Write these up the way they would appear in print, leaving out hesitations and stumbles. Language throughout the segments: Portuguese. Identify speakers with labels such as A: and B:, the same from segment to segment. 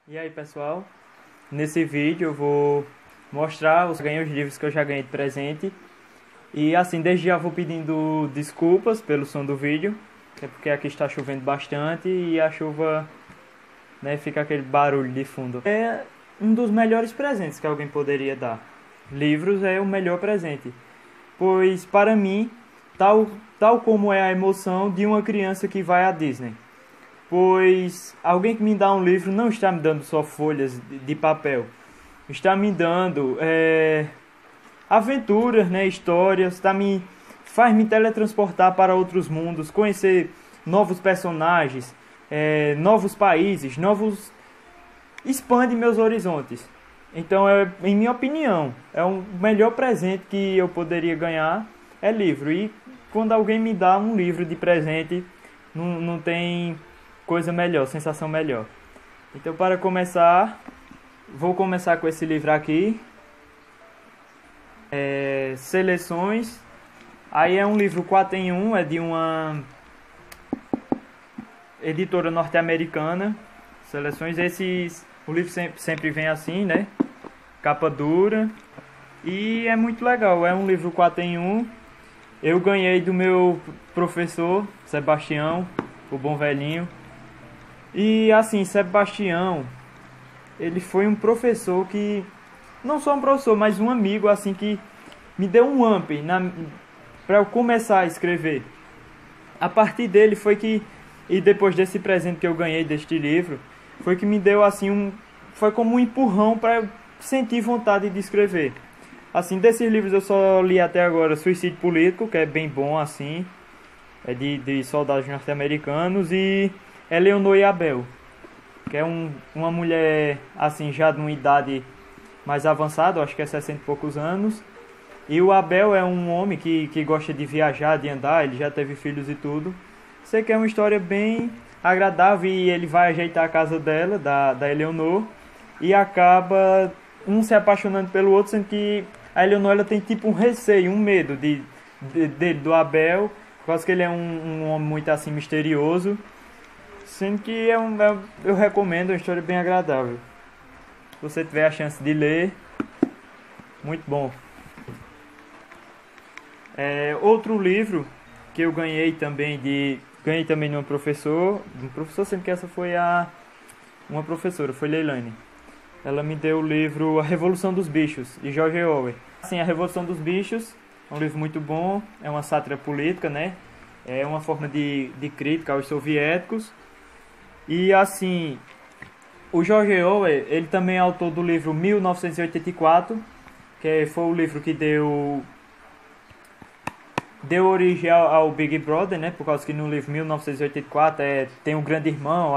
A: E aí pessoal, nesse vídeo eu vou mostrar os livros que eu já ganhei de presente. E assim, desde já vou pedindo desculpas pelo som do vídeo, é porque aqui está chovendo bastante e a chuva, né, fica aquele barulho de fundo. É um dos melhores presentes que alguém poderia dar. Livros é o melhor presente, pois para mim, tal como é a emoção de uma criança que vai à Disney. Pois alguém que me dá um livro não está me dando só folhas de papel, está me dando aventuras, né, histórias, faz me teletransportar para outros mundos, conhecer novos personagens, novos países, expande meus horizontes. Então, em minha opinião, é o melhor presente que eu poderia ganhar é livro. E quando alguém me dá um livro de presente, não tem coisa melhor, sensação melhor. Então, para começar, vou começar com esse livro aqui, Seleções. Aí é um livro 4 em 1, é de uma editora norte-americana. Seleções, o livro sempre vem assim, né? Capa dura. E é muito legal, é um livro 4 em 1. Eu ganhei do meu professor, Sebastião, o bom velhinho. E assim, Sebastião, ele foi um professor que, não só um professor, mas um amigo assim que me deu um up para eu começar a escrever. A partir dele e depois desse presente que eu ganhei deste livro, foi que me deu assim foi como um empurrão para eu sentir vontade de escrever. Assim, desses livros eu só li até agora Suicídio Político, que é bem bom assim, é de soldados norte-americanos, e Eleanor e Abel, que é uma mulher assim já de uma idade mais avançada, acho que é 60 e poucos anos. E o Abel é um homem que gosta de viajar, de andar, ele já teve filhos e tudo. Sei que é uma história bem agradável e ele vai ajeitar a casa dela, da Eleanor, e acaba um se apaixonando pelo outro, sendo que a Eleanor ela tem tipo um receio, um medo do Abel, por causa que ele é um homem muito assim misterioso. Sendo que eu recomendo, é uma história bem agradável. Se você tiver a chance de ler, muito bom. Outro livro que eu ganhei também de um professor, sendo que essa foi uma professora, foi Leilani. Ela me deu o livro A Revolução dos Bichos, de George Orwell. Assim, A Revolução dos Bichos é um livro muito bom, é uma sátira política, né? É uma forma de crítica aos soviéticos. E assim, o George Orwell, ele também é autor do livro 1984, que foi o livro que deu origem ao Big Brother, né? Por causa que no livro 1984 tem um grande irmão.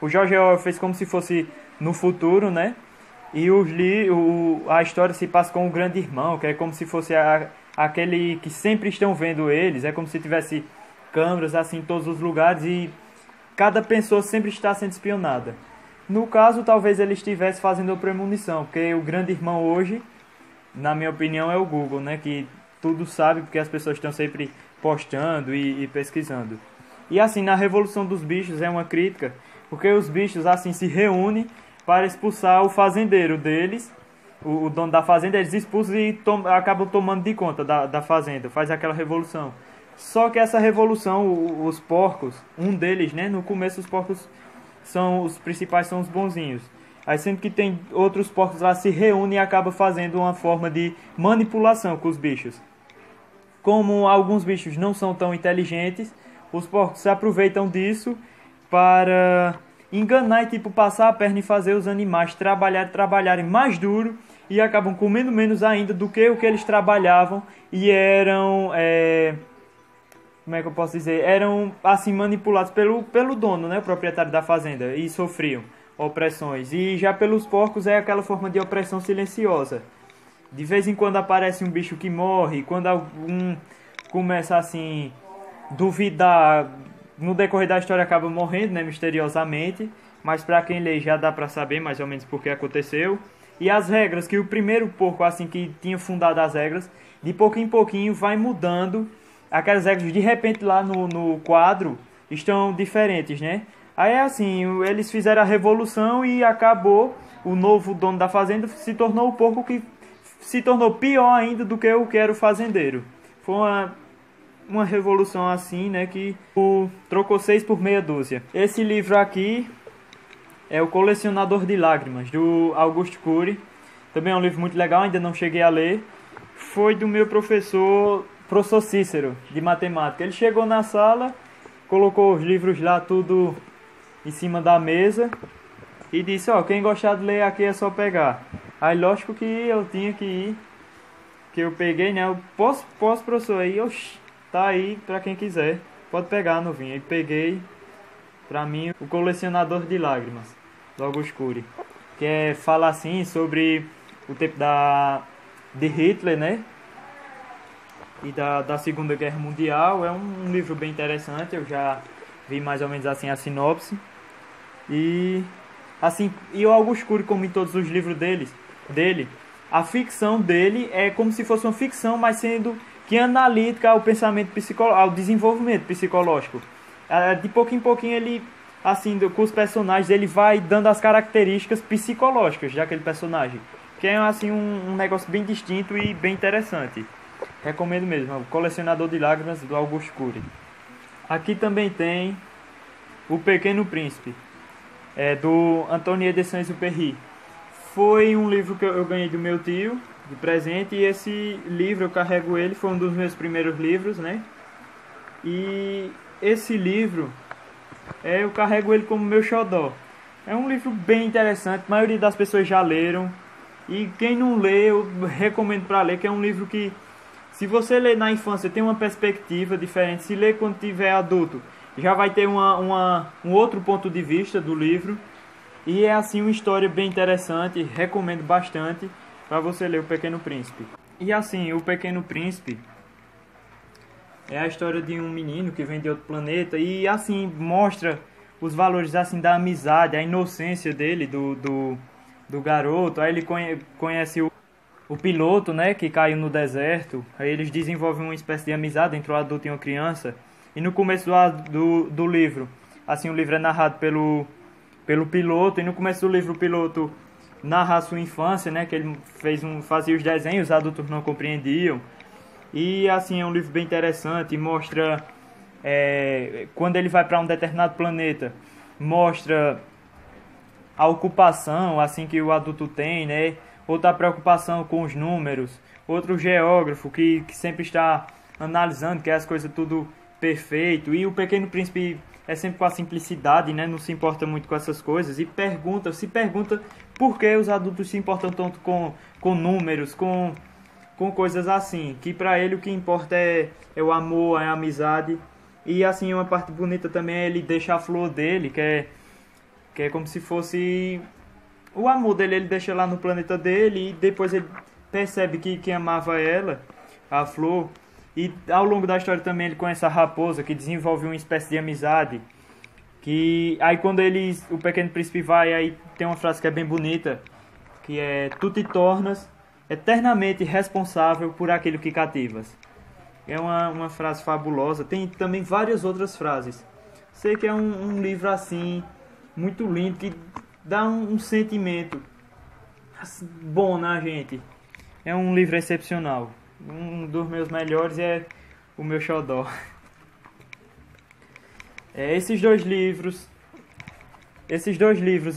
A: O George Orwell fez como se fosse no futuro, né? E a história se passa com o grande irmão, que é como se fosse aquele que sempre estão vendo eles. É como se tivesse câmeras assim em todos os lugares e cada pessoa sempre está sendo espionada. No caso, talvez ele estivesse fazendo a premonição, porque o grande irmão hoje, na minha opinião, é o Google, né? Que tudo sabe, porque as pessoas estão sempre postando e pesquisando. E assim, na Revolução dos Bichos é uma crítica, porque os bichos assim se reúnem para expulsar o fazendeiro deles, o dono da fazenda, eles expulsam e acabam tomando de conta da fazenda, faz aquela revolução. Só que essa revolução, os porcos, um deles, né? No começo os porcos os principais são os bonzinhos. Aí sempre que tem outros porcos lá se reúnem e acaba fazendo uma forma de manipulação com os bichos. Como alguns bichos não são tão inteligentes, os porcos se aproveitam disso para enganar e tipo passar a perna e fazer os animais trabalharem mais duro e acabam comendo menos ainda do que o que eles trabalhavam e eram como é que eu posso dizer? Eram assim manipulados pelo dono, né, o proprietário da fazenda, e sofriam opressões. E já pelos porcos é aquela forma de opressão silenciosa. De vez em quando aparece um bicho que morre, quando algum começa assim duvidar, no decorrer da história acaba morrendo, né, misteriosamente, mas para quem lê já dá para saber mais ou menos por que aconteceu. E as regras que o primeiro porco assim que tinha fundado as regras, de pouquinho em pouquinho vai mudando. Aquelas regras de repente lá no quadro estão diferentes, né? Aí é assim, eles fizeram a revolução e acabou, o novo dono da fazenda se tornou o porco que se tornou pior ainda do que o que era o fazendeiro. Foi uma revolução assim, né, que trocou 6 por meia dúzia. Esse livro aqui é O Colecionador de Lágrimas, do Augusto Cury. Também é um livro muito legal, ainda não cheguei a ler. Foi do meu professor Cícero, de matemática. Ele chegou na sala, colocou os livros lá tudo em cima da mesa e disse, ó, quem gostar de ler aqui é só pegar. Aí lógico que eu tinha que ir, que eu peguei, né, eu posso professor, aí, oxi, tá aí pra quem quiser, pode pegar, novinho. Aí peguei, pra mim, O Colecionador de Lágrimas, do Augusto Cury, que fala assim sobre o tempo de Hitler, né, e da Segunda Guerra Mundial. É um livro bem interessante, eu já vi mais ou menos assim a sinopse. E assim, e o Augusto Cury, como em todos os livros dele, a ficção dele é como se fosse uma ficção, mas sendo que analítica ao pensamento psicológico, ao desenvolvimento psicológico. De pouquinho em pouquinho ele, assim, com os personagens, ele vai dando as características psicológicas daquele personagem, que é assim um negócio bem distinto e bem interessante. Recomendo mesmo, O Colecionador de Lágrimas, do Augusto Cury. Aqui também tem O Pequeno Príncipe, do Antoine de Saint-Exupéry. Foi um livro que eu ganhei do meu tio de presente, e esse livro eu carrego ele, foi um dos meus primeiros livros, né? E esse livro eu carrego ele como meu xodó. É um livro bem interessante, a maioria das pessoas já leram, e quem não lê eu recomendo para ler, que é um livro que, se você ler na infância, tem uma perspectiva diferente. Se ler quando tiver adulto, já vai ter um outro ponto de vista do livro. E é assim uma história bem interessante, recomendo bastante para você ler O Pequeno Príncipe. E assim, O Pequeno Príncipe é a história de um menino que vem de outro planeta e assim mostra os valores assim da amizade, a inocência dele, do garoto. Aí ele conhece o piloto, né, que caiu no deserto. Aí eles desenvolvem uma espécie de amizade entre o adulto e uma criança. E no começo do livro, assim, o livro é narrado pelo piloto, e no começo do livro o piloto narra a sua infância, né, que ele fazia os desenhos, os adultos não compreendiam. E assim, é um livro bem interessante, mostra quando ele vai para um determinado planeta, mostra a ocupação assim que o adulto tem, né, outra preocupação com os números, outro geógrafo que sempre está analisando, que é as coisas tudo perfeito. E o Pequeno Príncipe é sempre com a simplicidade, né? Não se importa muito com essas coisas e se pergunta por que os adultos se importam tanto com números, com coisas assim, que para ele o que importa é o amor, é a amizade. E assim, uma parte bonita também é ele deixa a flor dele, que é como se fosse o amor dele, ele deixa lá no planeta dele, e depois ele percebe que amava ela, a flor. E ao longo da história também ele conhece a raposa, que desenvolve uma espécie de amizade. Que aí quando o Pequeno Príncipe vai, aí tem uma frase que é bem bonita, que é: tu te tornas eternamente responsável por aquilo que cativas. É uma frase fabulosa. Tem também várias outras frases. Sei que é um livro assim, muito lindo, que dá um sentimento assim, bom na gente. É um livro excepcional. Um dos meus melhores é o meu xodó. Esses dois livros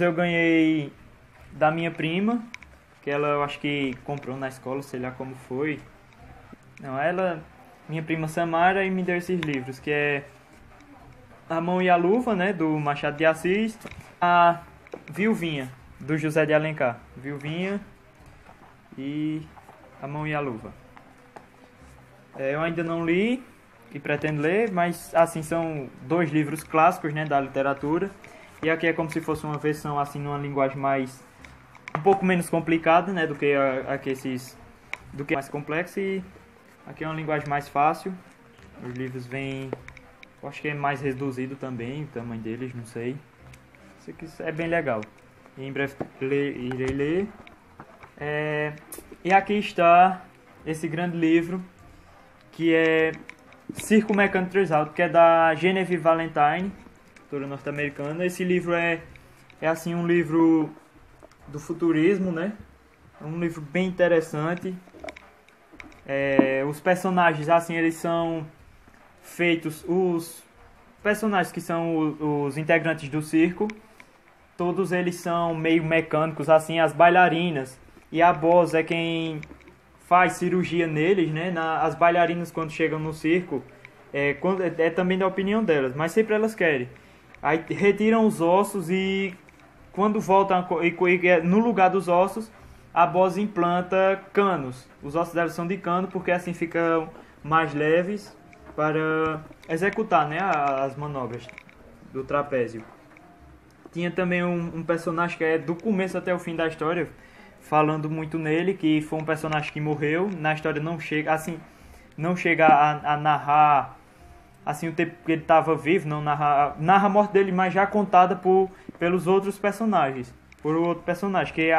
A: eu ganhei da minha prima, que ela eu acho que comprou na escola, sei lá como foi. Não, minha prima Samara, e me deu esses livros, que é A Mão e a Luva, né, do Machado de Assis, a Viuvinha, do José de Alencar. Viuvinha e A Mão e a Luva. Eu ainda não li e pretendo ler, mas assim são dois livros clássicos, né, da literatura. E aqui é como se fosse uma versão assim numa linguagem um pouco menos complicada, né, do que mais complexa, e aqui é uma linguagem mais fácil. Os livros vêm, eu acho que é mais reduzido também o tamanho deles, não sei. Isso aqui é bem legal. E em breve irei ler. E aqui está esse grande livro, que é Circo Mecânico Três Altos, que é da Genevieve Valentine. autora norte-americana. Esse livro é assim um livro do futurismo, né? É um livro bem interessante. Os personagens, assim, eles são feitos... Os personagens que são os integrantes do circo, todos eles são meio mecânicos, assim, as bailarinas. E a boss é quem faz cirurgia neles, né? As bailarinas, quando chegam no circo, é também da opinião delas, mas sempre elas querem. Aí retiram os ossos e quando voltam no lugar dos ossos, a boss implanta canos. Os ossos delas são de cano porque assim ficam mais leves para executar, né, as manobras do trapézio. Tinha também um personagem que é do começo até o fim da história, falando muito nele, que foi um personagem que morreu. Na história não chega a narrar assim o tempo que ele estava vivo, não narra a morte dele, mas já contada pelos outros personagens, por outro personagem, que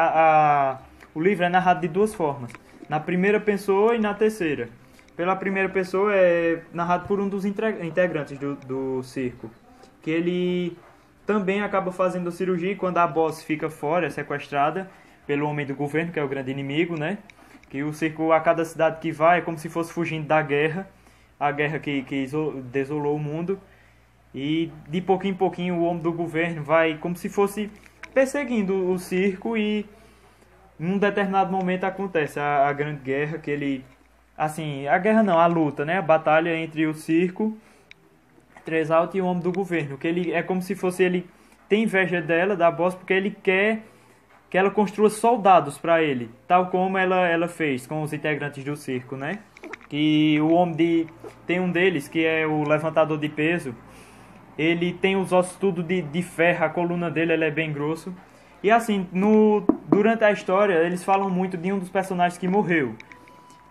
A: o livro é narrado de duas formas, na primeira pessoa e na terceira. Pela primeira pessoa é narrado por um dos integrantes do circo, que ele também acaba fazendo cirurgia quando a boss fica fora, é sequestrada pelo homem do governo, que é o grande inimigo, né? Que o circo, a cada cidade que vai, é como se fosse fugindo da guerra, a guerra que desolou o mundo. E de pouquinho em pouquinho o homem do governo vai como se fosse perseguindo o circo e num determinado momento acontece a grande guerra, que ele... Assim, a guerra não, a luta, né? A batalha entre o circo, Trezalta e o homem do governo. Que ele é como se fosse... Ele tem inveja dela, da boss, porque ele quer que ela construa soldados para ele, tal como ela fez com os integrantes do circo, né? Que o homem tem um deles, que é o levantador de peso, ele tem os ossos tudo de ferro, a coluna dele é bem grosso. E assim, durante a história, eles falam muito de um dos personagens que morreu,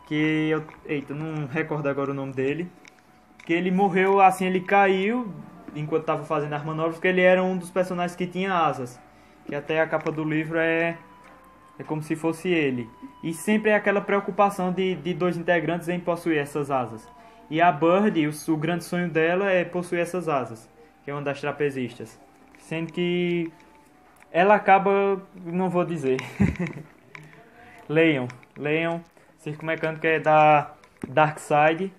A: que eu não recordo agora o nome dele, que ele morreu assim, ele caiu enquanto estava fazendo as manobras, porque ele era um dos personagens que tinha asas, que até a capa do livro é como se fosse ele. E sempre é aquela preocupação de dois integrantes em possuir essas asas. E a Bird, o grande sonho dela é possuir essas asas, que é uma das trapezistas. Sendo que ela acaba, não vou dizer. Leiam. Circo Mecânico é da Dark Side,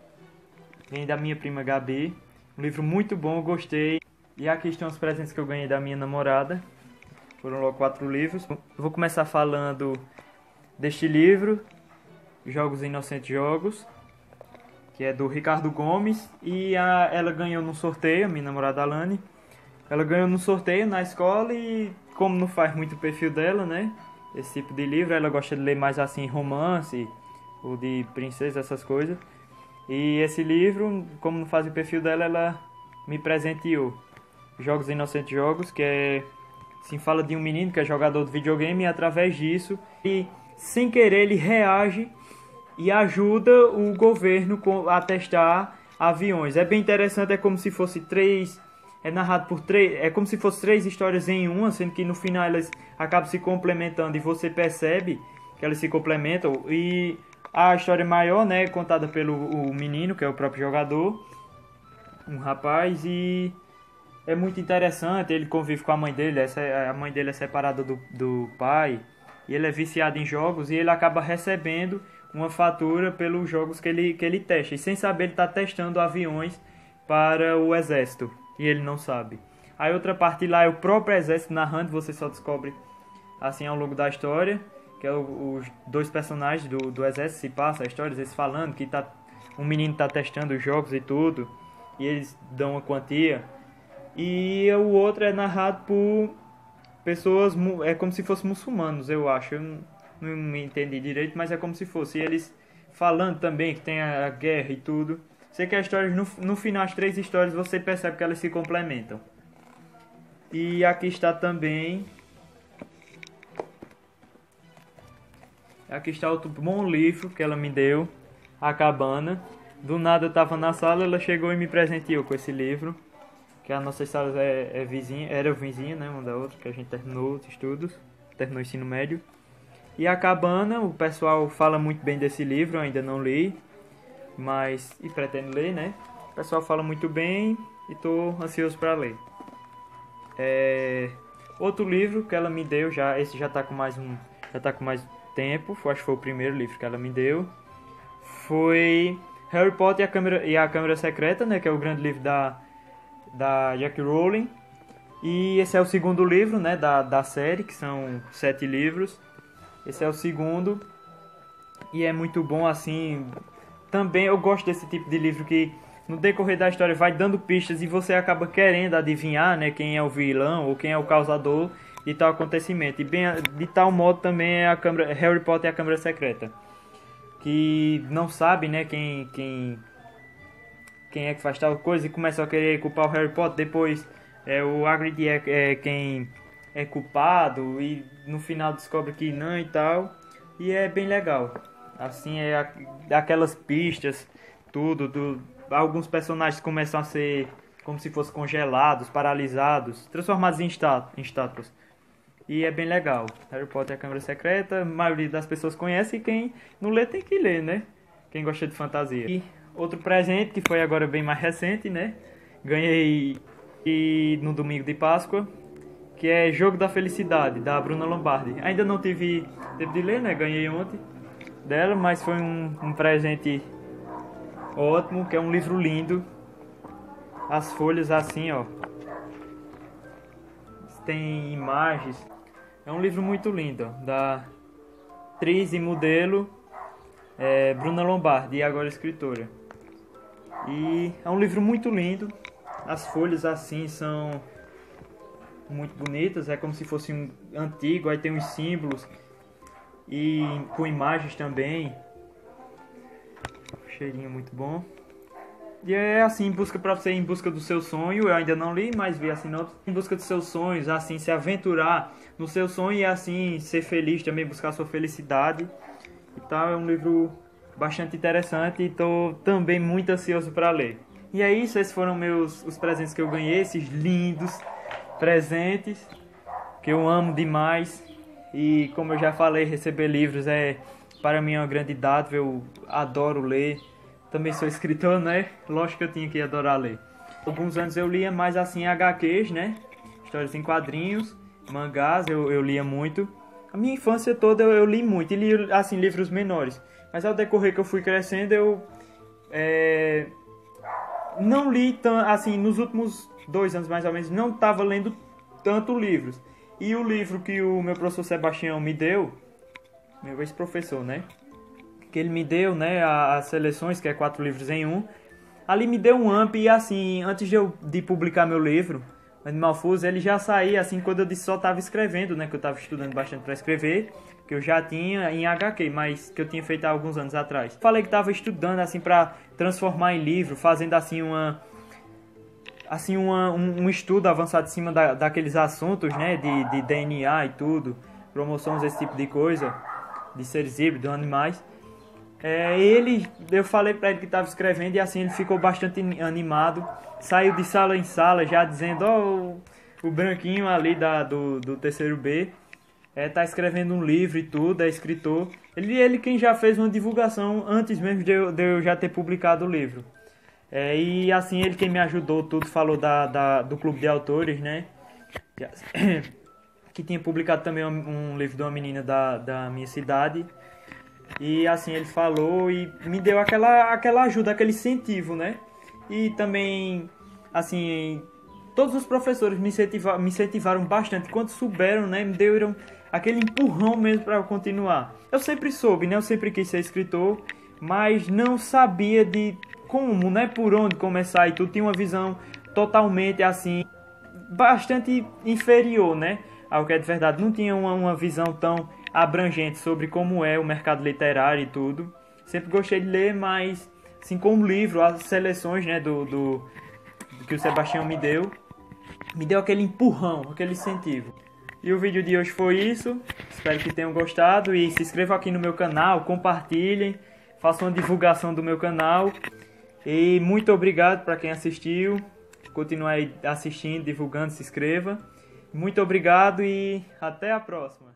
A: vem da minha prima Gabi. Um livro muito bom, eu gostei. E aqui estão os presentes que eu ganhei da minha namorada. Foram logo 4 livros. Eu vou começar falando deste livro, Jogos Inocentes Jogos, que é do Ricardo Gomes. E ela ganhou no sorteio, a minha namorada Alane. Ela ganhou no sorteio na escola e, como não faz muito o perfil dela, né? Esse tipo de livro, ela gosta de ler mais assim romance, ou de princesa, essas coisas. E esse livro, como não faz o perfil dela, ela me presenteou. Jogos Inocentes Jogos, que é... Assim, fala de um menino que é jogador de videogame e através disso, e sem querer ele reage e ajuda o governo a testar aviões. É bem interessante, é como se fosse narrado por três, é como se fosse 3 histórias em uma, sendo que no final elas acabam se complementando e você percebe que elas se complementam. E a história maior, né, é contada pelo menino, que é o próprio jogador, um rapaz, e é muito interessante. Ele convive com a mãe dele, a mãe dele é separada do pai, e ele é viciado em jogos, e ele acaba recebendo uma fatura pelos jogos que ele testa, e sem saber ele está testando aviões para o exército, e ele não sabe. Aí outra parte lá é o próprio exército narrando, você só descobre assim ao longo da história, que é os 2 personagens do exército, se passa a história, eles falando que um menino está testando os jogos e tudo, e eles dão uma quantia. E o outro é narrado por pessoas, é como se fossem muçulmanos, eu acho. Eu não me entendi direito, mas é como se fosse. E eles falando também que tem a guerra e tudo. Sei que as histórias, no final, as 3 histórias, você percebe que elas se complementam. E aqui está também... Aqui está outro bom livro que ela me deu, A Cabana. Do nada eu estava na sala, ela chegou e me presenteou com esse livro. Que as nossas salas era vizinha, né, uma da outra, que a gente terminou os estudos, terminou o ensino médio. E A Cabana, o pessoal fala muito bem desse livro, eu ainda não li, e pretendo ler, né? O pessoal fala muito bem e estou ansioso para ler. Outro livro que ela me deu, esse já tá com mais tempo, acho que foi o primeiro livro que ela me deu, foi Harry Potter e a Câmara Secreta, né, que é o grande livro da J.K. Rowling. E esse é o segundo livro, né, da série, que são 7 livros. Esse é o segundo. E é muito bom, assim. Também eu gosto desse tipo de livro que no decorrer da história vai dando pistas e você acaba querendo adivinhar, né, quem é o vilão ou quem é o causador de tal acontecimento. E bem, de tal modo também é Harry Potter e a Câmara Secreta. Que não sabe, né, quem é que faz tal coisa e começa a querer culpar o Harry Potter. Depois o Hagrid é quem é culpado e no final descobre que não e tal. E é bem legal. Assim, aquelas pistas, alguns personagens começam a ser como se fossem congelados, paralisados, transformados em estátuas. E é bem legal. Harry Potter e a Câmara Secreta, a maioria das pessoas conhece, e quem não lê tem que ler, né? Quem gosta de fantasia. E outro presente, que foi agora bem mais recente, né? Ganhei no domingo de Páscoa, que é Jogo da Felicidade, da Bruna Lombardi. Ainda não tive tempo de ler, né? Ganhei ontem dela, mas foi um presente ótimo, que é um livro lindo. As folhas assim, ó. Tem imagens. É um livro muito lindo, ó, da atriz e modelo Bruna Lombardi, e agora escritora. E é um livro muito lindo. As folhas assim são muito bonitas, é como se fosse um antigo, aí tem uns símbolos e com imagens também. Cheirinho muito bom. E é assim, em busca do seu sonho. Eu ainda não li, mas vi a sinopse. Em busca dos seus sonhos, assim, se aventurar no seu sonho e assim ser feliz também, buscar a sua felicidade e tal. É um livro bastante interessante e estou também muito ansioso para ler. E é isso, esses foram os presentes que eu ganhei, esses lindos presentes que eu amo demais. E como eu já falei, receber livros para mim é uma grande dádiva, eu adoro ler. Também sou escritor, né? Lógico que eu tinha que adorar ler. Alguns anos eu lia mais assim HQs, né? Histórias em quadrinhos, mangás, eu lia muito. A minha infância toda eu li muito, e li assim livros menores. Mas ao decorrer que eu fui crescendo, eu não li assim, nos últimos 2 anos mais ou menos, não estava lendo tanto livros. E o livro que o meu professor Sebastião me deu, meu ex-professor, né? Que ele me deu, né, as seleções, que é 4 livros em 1. Ali me deu um up e assim, antes de publicar meu livro, Animal Fuse, ele já saía assim quando eu só estava escrevendo, né, que eu estava estudando bastante para escrever, que eu já tinha em HQ, mas que eu tinha feito há alguns anos atrás. Falei que estava estudando assim para transformar em livro, fazendo assim um estudo avançado em cima daqueles assuntos, né, de DNA e tudo, cromossomos, esse tipo de coisa, de seres híbridos, animais. Eu falei para ele que estava escrevendo e assim ele ficou bastante animado. Saiu de sala em sala já dizendo, o branquinho ali do terceiro B tá escrevendo um livro e tudo, é escritor. Ele quem já fez uma divulgação antes mesmo de eu já ter publicado o livro. E assim, ele quem me ajudou tudo, falou do clube de autores, né? Que tinha publicado também um livro de uma menina da minha cidade. E assim, ele falou e me deu aquela ajuda, aquele incentivo, né? E também, assim, todos os professores me incentivaram bastante. Quando souberam, né, me deram aquele empurrão mesmo para eu continuar. Eu sempre soube, né? Eu sempre quis ser escritor, mas não sabia de como, né? Por onde começar e tudo. Tinha uma visão totalmente, assim, bastante inferior, né? Ao que é de verdade. Não tinha uma visão tão abrangente sobre como é o mercado literário e tudo. Sempre gostei de ler, mas assim como o livro, as seleções, né, do que o Sebastião me deu aquele empurrão, aquele incentivo. E o vídeo de hoje foi isso. Espero que tenham gostado e se inscrevam aqui no meu canal, compartilhem, façam uma divulgação do meu canal. E muito obrigado para quem assistiu. Continue aí assistindo, divulgando, se inscreva. Muito obrigado e até a próxima.